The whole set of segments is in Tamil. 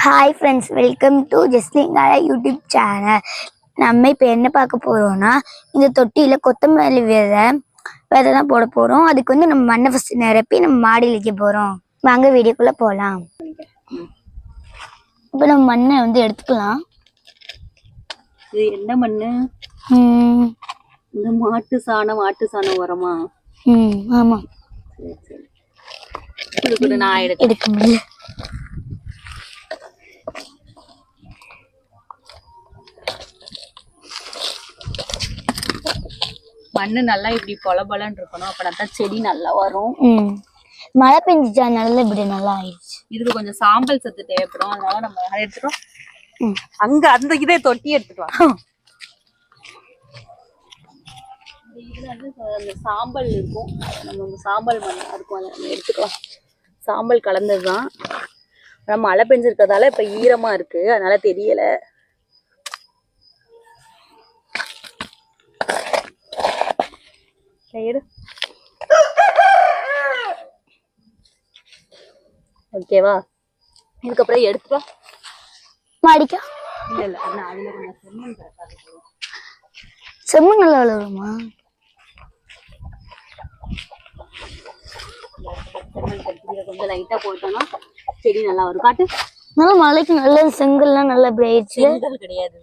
ஹாய் ஃப்ரெண்ட்ஸ், வெல்கம் டு ஜெஸ்லிங்கால யூடியூப் சேனல். நம்ம இப்போ என்ன பார்க்க போகிறோம்னா, இந்த தொட்டியில் கொத்தமல்லி விதை தான் போட போகிறோம். அதுக்கு வந்து நம்ம மண்ணை ஃபஸ்ட்டு நிரப்பி நம்ம மாடியில் வைக்க போகிறோம். வாங்க வீடியோக்குள்ளே போகலாம். இப்போ நம்ம மண்ணை வந்து எடுத்துக்கலாம். இது என்ன மண்ணு? இந்த மாட்டு சாணம் உரமா? ஆமாம். நான் எடுக்க முடியல. மண்ணு நல்லா இப்படி பொலபலன்னு இருக்கணும், அப்பதான் செடி நல்லா வரும். மழை பெஞ்சிச்சா, நல்லா இப்படி நல்லா ஆயிடுச்சு. இதுக்கு கொஞ்சம் சாம்பல் சத்து தேவைப்படும், அதனால நம்ம எடுத்துட்டோம். அங்க அந்த இதே தொட்டி எடுத்துட்டோம். இதுல வந்து அந்த சாம்பல் இருக்கும், நம்ம சாம்பல் மண் இருக்கும், அதை நம்ம எடுத்துக்கலாம். சாம்பல் கலந்ததுதான். ஆனா மழை பெஞ்சிருக்கிறதால இப்ப ஈரமா இருக்கு, அதனால தெரியல. ஓகேவா? இதுக்கப்புறம் எடுத்துட்டா மாடிக்கா. இல்ல அதுல கொஞ்சம் செம்மண் செம்மண் நல்லா வளருமா? கொஞ்சம் லைட்டா போட்டோம்னா செடி நல்லா வரும். காட்டு நல்லா மழைக்கு நல்ல செங்கல்லாம் நல்லா ஆயிடுச்சு. செங்கல் கிடையாது,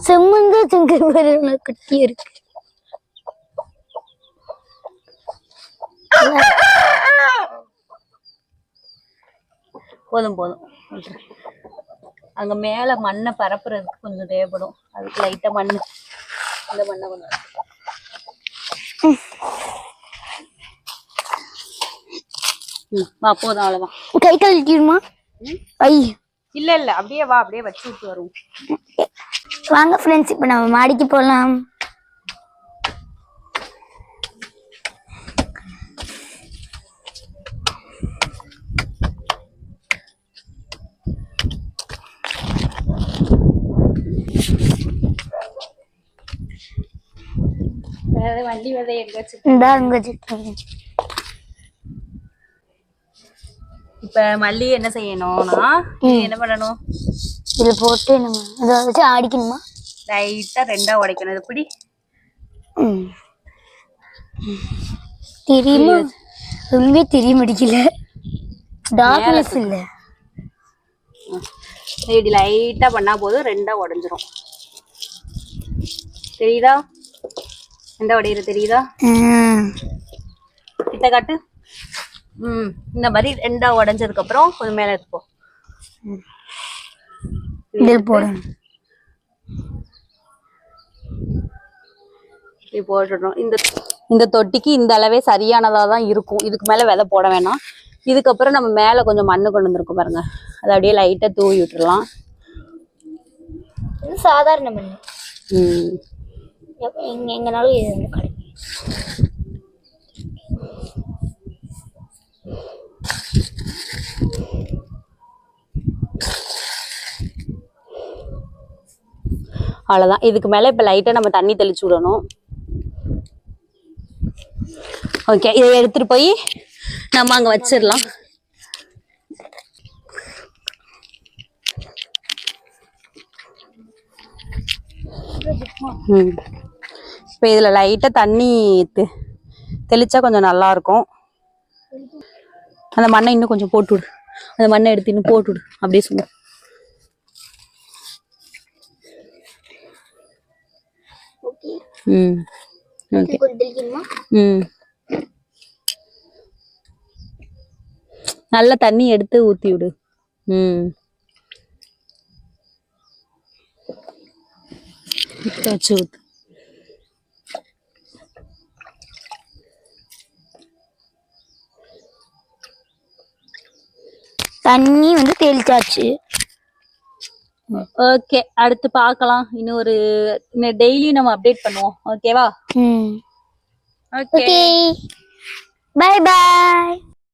செம்மண் தான். செங்கல் கட்டி இருக்கு. போதும் அங்க மேல மண்ணை பரப்புறதுக்கு கொஞ்சம் தேவைப்படும், அதுக்கு லைட்டா மண்ணு. இந்த மண்ணை கொஞ்சம் வா. போதும், அவ்வளவுதான். கை கழிக்கணுமா? இல்ல அப்படியே வா, அப்படியே வச்சு விட்டு வரும். வாங்க ஃப்ரெண்ட்ஸ், இப்ப நம்ம மாடிக்கு போலாம். வண்டி விதை எங்க இப்ப மல்லி என்ன செய்யணும்னா, என்ன பண்ணணும், இதுல போட்டு நம்ம இதை வச்சு ஆடிக்கணுமா? லைட்டா ரெண்டா உடைக்கணும். இது எப்படி தெரியுமா? ரொம்ப தெரிய மாட்டேங்கல, டார்க்னஸ் இல்ல. இப்படி லைட்டா பண்ணா போதும், ரெண்டா உடைஞ்சிரும். தெரியுதா? ரெண்டா உடையிறது தெரியுதா? கிட்ட காட்டு. இந்த மாதிரி ரெண்டா உடைஞ்சதுக்கு அப்புறம் கொஞ்சம் மேல எடுப்போம். போட்டுடுறோம். இந்த தொட்டிக்கு இந்த அளவே சரியானதா தான் இருக்கும். இதுக்கு மேல விதை போட வேணாம். இதுக்கப்புறம் நம்ம மேல கொஞ்சம் மண்ணு கொண்டு வந்துருக்கோம் பாருங்க, அதை அப்படியே லைட்டா தூவி விட்டுடலாம். சாதாரண மண்ணு. எங்கனாலும் இது கிடைக்கும். அவ்வளவுதான். இதுக்கு மேல இப்ப லைட்டா நம்ம தண்ணி தெளிச்சு விடணும். ஓகே, இதை எடுத்துட்டு போய் நம்ம அங்க வச்சிடலாம். இப்ப இதுல லைட்டா தண்ணி தெளிச்சா கொஞ்சம் நல்லா இருக்கும். அந்த மண்ணை இன்னும் கொஞ்சம் போட்டு விடு, அந்த மண்ணை எடுத்து இன்னும் போட்டு விடு, அப்படியே சும்மா. நல்ல தண்ணி எடுத்து ஊத்தி விடு. வச்சு ஊத்து. தண்ணி வந்து தெளிச்சாச்சு. ஓகே, அடுத்து பார்க்கலாம். இன்னொரு டெய்லி நம்ம அப்டேட் பண்ணுவோம். ஓகேவா? Okay, bye by.